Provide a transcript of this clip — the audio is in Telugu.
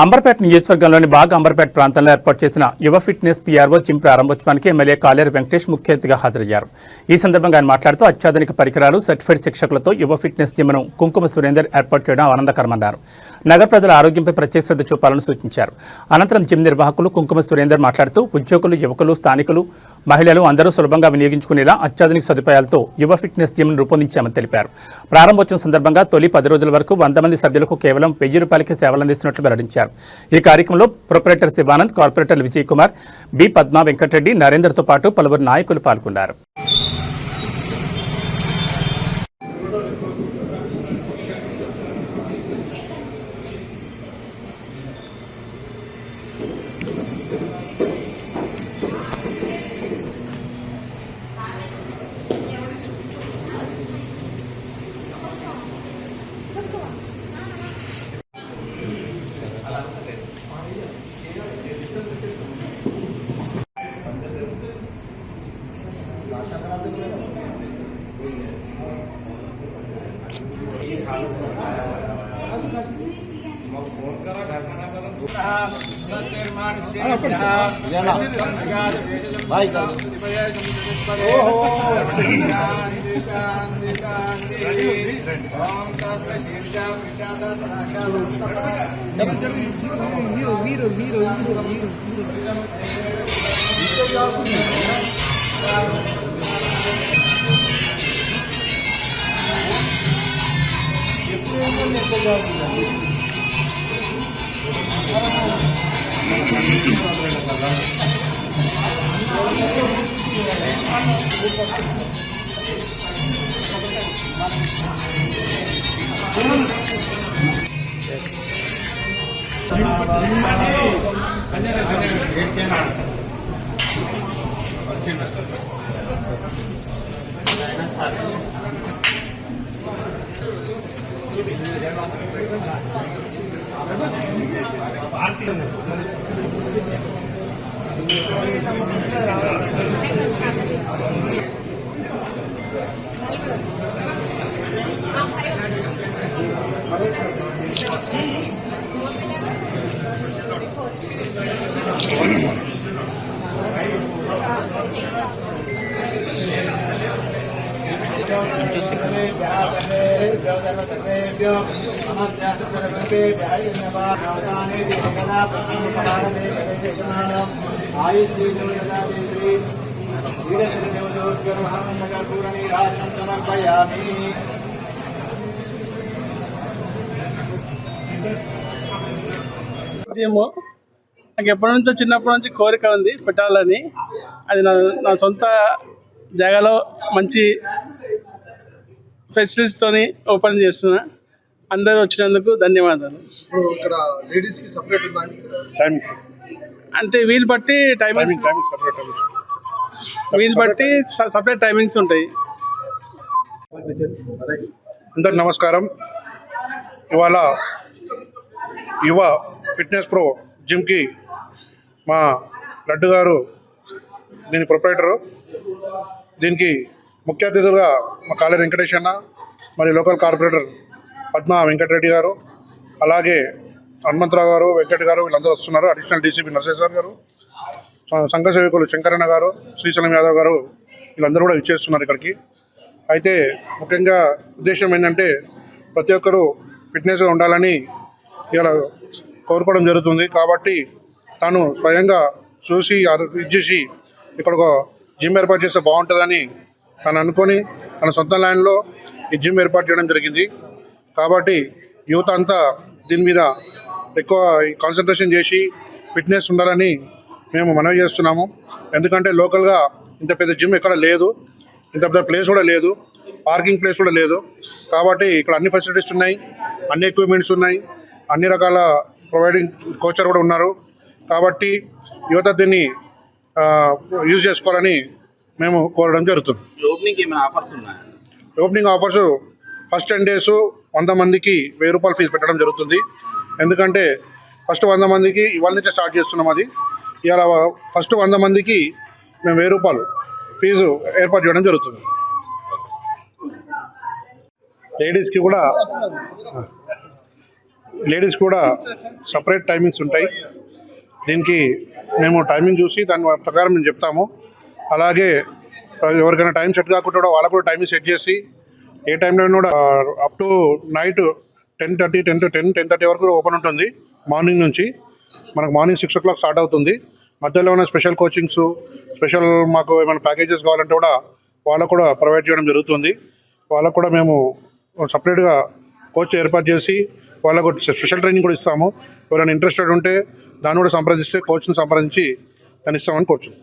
అంబర్పేట నియోజకవర్గంలోని బాగ్ అంబర్పేట ప్రాంతంలో ఏర్పాటు చేసిన యువ ఫిట్నెస్ పీఆర్ఓ జిమ్ ప్రారంభోత్సవానికి ఎమ్మెల్యే కాలేరు వెంకటేష్ ముఖ్య అతిథిగా హాజరయ్యారు. ఈ సందర్భంగా ఆయన మాట్లాడుతూ అత్యాధునిక పరికరాలు, సర్టిఫైడ్ శిక్షకులతో యువ ఫిట్నెస్ జిమ్ను కుంకుమ సురేందర్ ఏర్పాటు చేయడం ఆనందకరమన్నారు. నగర ప్రజల ఆరోగ్యంపై ప్రత్యేక శ్రద్ధ చూపాలని సూచించారు. అనంతరం జిమ్ నిర్వాహకులు కుంకుమ సురేందర్ మాట్లాడుతూ ఉద్యోగులు, యువకులు, స్థానికులు, మహిళలు అందరూ సులభంగా వినియోగించుకునేలా అత్యాధునిక సదుపాయాలతో యువ ఫిట్నెస్ జిమ్ను రూపొందించామని తెలిపారు. ప్రారంభోత్సవం సందర్భంగా తొలి 10 రోజుల వరకు 100 మంది సభ్యులకు కేవలం ₹1000కి సేవలందిస్తున్నట్లు వెల్లడించారు. ఈ కార్యక్రమంలో ప్రొపరేటర్ శివానంద్, కార్పొరేటర్లు విజయ్ కుమార్, బి పద్మ, వెంకటరెడ్డి, నరేందర్తో పాటు పలువురు నాయకులు పాల్గొన్నారు. నాకు ఎప్పటి నుంచో చిన్నప్పటి నుంచి కోరిక ఉంది పెట్టాలని. అది నా సొంత జాగాలో మంచి ఫెసిలిటీస్తో ఓపెన్ చేస్తున్నా. అందరూ వచ్చినందుకు ధన్యవాదాలు. అంటే వీలు బట్టి సపరేట్ టైమింగ్స్ ఉంటాయి. అందరు నమస్కారం. ఇవాళ యువ ఫిట్నెస్ ప్రో జిమ్కి మా లడ్డు గారు దీని ప్రొపరేటరు, దీనికి ముఖ్య అతిథులుగా మా కాలేరు వెంకటేష్ అన్న, మరి లోకల్ కార్పొరేటర్ పద్మ, వెంకటరెడ్డి గారు, అలాగే హనుమంతరావు గారు, వెంకట గారు, వీళ్ళందరూ వస్తున్నారు. అడిషనల్ డీసీపీ నరసేశ్వర్ గారు, సంఘ సేవకులు శంకరన్న గారు, శ్రీశైలం యాదవ్ గారు, వీళ్ళందరూ కూడా ఇచ్చేస్తున్నారు ఇక్కడికి. అయితే ముఖ్యంగా ఉద్దేశం ఏంటంటే ప్రతి ఒక్కరూ ఫిట్నెస్గా ఉండాలని ఇలా కోరుకోవడం జరుగుతుంది. కాబట్టి తాను స్వయంగా చూసి ఇచ్చేసి ఇక్కడ ఒక జిమ్ ఏర్పాటు చేస్తే బాగుంటుందని తను అనుకొని తన సొంత ల్యాండ్లో ఈ జిమ్ ఏర్పాటు చేయడం జరిగింది. కాబట్టి యువత అంతా దీని మీద ఎక్కువ కాన్సన్ట్రేషన్ చేసి ఫిట్నెస్ ఉండాలని మేము మనవి చేస్తున్నాము. ఎందుకంటే లోకల్గా ఇంత పెద్ద జిమ్ ఎక్కడ లేదు, ఇంత పెద్ద ప్లేస్ కూడా లేదు, పార్కింగ్ ప్లేస్ కూడా లేదు. కాబట్టి ఇక్కడ అన్ని ఫెసిలిటీస్ ఉన్నాయి, అన్ని ఎక్విప్మెంట్స్ ఉన్నాయి, అన్ని రకాల ప్రొవైడింగ్ కోచర్ కూడా ఉన్నారు. కాబట్టి యువత దీన్ని యూజ్ చేసుకోవాలని మేము కోరడం జరుగుతుంది. ఓపెనింగ్ ఆఫర్స్ ఫస్ట్ 10 days 100 మందికి ₹1000 ఫీజు పెట్టడం జరుగుతుంది. ఎందుకంటే ఫస్ట్ 100 మందికి ఇవాళ నుంచే స్టార్ట్ చేస్తున్నాం. అది ఇవాళ ఫస్ట్ 100 మందికి మేము ₹1000 ఫీజు ఏర్పాటు చేయడం జరుగుతుంది. లేడీస్కి కూడా లేడీస్ కూడా సపరేట్ టైమింగ్స్ ఉంటాయి. దీనికి మేము టైమింగ్ చూసి దాని ప్రకారం మేము చెప్తాము. అలాగే ఎవరికైనా టైం సెట్ కాకుండా కూడా వాళ్ళకు కూడా టైమింగ్ సెట్ చేసి ఏ టైంలో కూడా అప్ టు నైట్ 10:30 వరకు ఓపెన్ ఉంటుంది. మార్నింగ్ నుంచి మనకు మార్నింగ్ 6 o'clock స్టార్ట్ అవుతుంది. మధ్యలో ఉన్న స్పెషల్ కోచింగ్స్, స్పెషల్ మాకు ఏమైనా ప్యాకేజెస్ కావాలంటే కూడా వాళ్ళకు కూడా ప్రొవైడ్ చేయడం జరుగుతుంది. వాళ్ళకు కూడా మేము సపరేట్గా కోచ్ ఏర్పాటు చేసి వాళ్ళకు స్పెషల్ ట్రైనింగ్ కూడా ఇస్తాము. ఎవరైనా ఇంట్రెస్టెడ్ ఉంటే దాన్ని కూడా సంప్రదిస్తే కోచ్ని సంప్రదించి దాన్ని ఇస్తామని కోరుచున్నాం.